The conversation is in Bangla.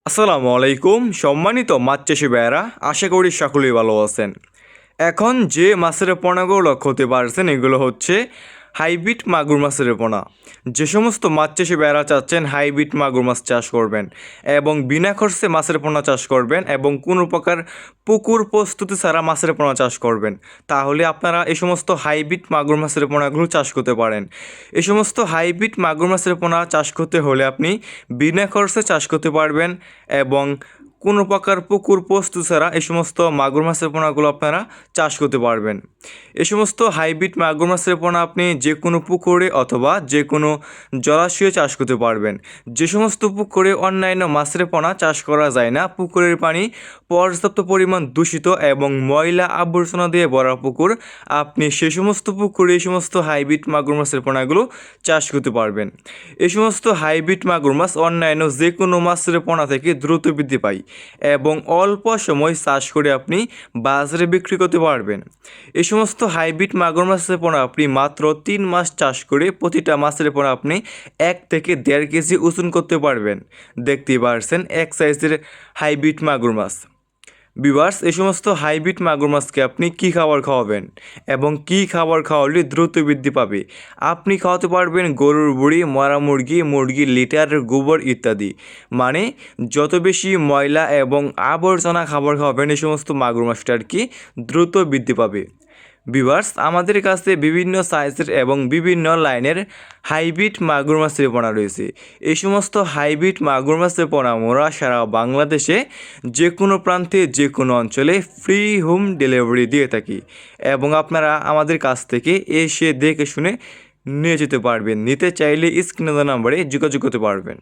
আসসালামু আলাইকুম সম্মানিত মাছ চাষি ভাইয়েরা, আশা করি সকলেই ভালো আছেন। এখন যে মাছের পোনাগুলো লক্ষ্য করতে পারছেন এগুলো হচ্ছে হাইব্রিড মাগুর মাছের পোনা। যে সমস্ত মাছ চাষি ভাইয়েরা চাচ্ছেন হাইব্রিড মাগুর মাছ চাষ করবেন এবং বিনা খরচে মাছের পোনা চাষ করবেন এবং কোনো প্রকার পুকুর প্রস্তুতি ছাড়া মাছের পোনা চাষ করবেন, তাহলে আপনারা এই সমস্ত হাইব্রিড মাগুর মাছের পোনাগুলো চাষ করতে পারেন। এই সমস্ত হাইব্রিড মাগুর মাছের পোনা চাষ করতে হলে আপনি বিনা খরচে চাষ করতে পারবেন এবং কোনো প্রকার পুকুর প্রস্তুত ছাড়া এই সমস্ত মাগুর মাছের পোনাগুলো আপনারা চাষ করতে পারবেন। এই সমস্ত হাইব্রিড মাগুর মাছের পোনা আপনি যে কোনো পুকুরে অথবা যে কোনো জলাশয়ে চাষ করতে পারবেন। যে সমস্ত পুকুরে অন্যান্য মাছের পোনা চাষ করা যায় না, পুকুরের পানি পর্যাপ্ত পরিমাণ দূষিত এবং ময়লা আবর্জনা দিয়ে ভরা পুকুর, আপনি সে সমস্ত পুকুরে এই সমস্ত হাইব্রিড মাগুর মাছের পোনাগুলো চাষ করতে পারবেন। এই সমস্ত হাইব্রিড মাগুর মাছ অন্যান্য যে কোনো মাছের পোনা থেকে দ্রুত বৃদ্ধি পায় এবং অল্প সময় চাষ করে আপনি বাজারে বিক্রি করতে পারবেন। এই সমস্ত হাইব্রিড মাগুর মাছের পোনা আপনি মাত্র 3 মাস চাষ করে প্রতিটা মাছের পোনা আপনি 1 থেকে 1.5 কেজি ওজন করতে পারবেন। দেখতেই পারছেন এক সাইজের হাইব্রিড মাগুর মাছ। ভিউয়ার্স, এই সমস্ত হাইব্রিড মাগুর মাছকে আপনি কী খাবার খাওয়াবেন এবং কী খাবার খাওয়ালে দ্রুত বৃদ্ধি পাবে? আপনি খাওয়াতে পারবেন গরুর বুড়ি, মরা মুরগি, মুরগির লিটার, গোবর ইত্যাদি। মানে যত বেশি ময়লা এবং আবর্জনা খাবার খাওয়াবেন এই সমস্ত মাগুর মাছটা আর কি দ্রুত বৃদ্ধি পাবে। ভিউয়ার্স, আমাদের কাছে বিভিন্ন সাইজের এবং বিভিন্ন লাইনের হাইব্রিড মাগুর মাছের পোনা রয়েছে। এই সমস্ত হাইব্রিড মাগুর মাছের পোনা আমরা সারা বাংলাদেশে যে কোনো প্রান্তে যে কোনো অঞ্চলে ফ্রি হোম ডেলিভারি দিয়ে থাকি এবং আপনারা আমাদের কাছ থেকে এসে দেখে শুনে নিয়ে যেতে পারবেন। নিতে চাইলে স্ক্রিনে দেওয়া নম্বরে যোগাযোগ করতে পারবেন।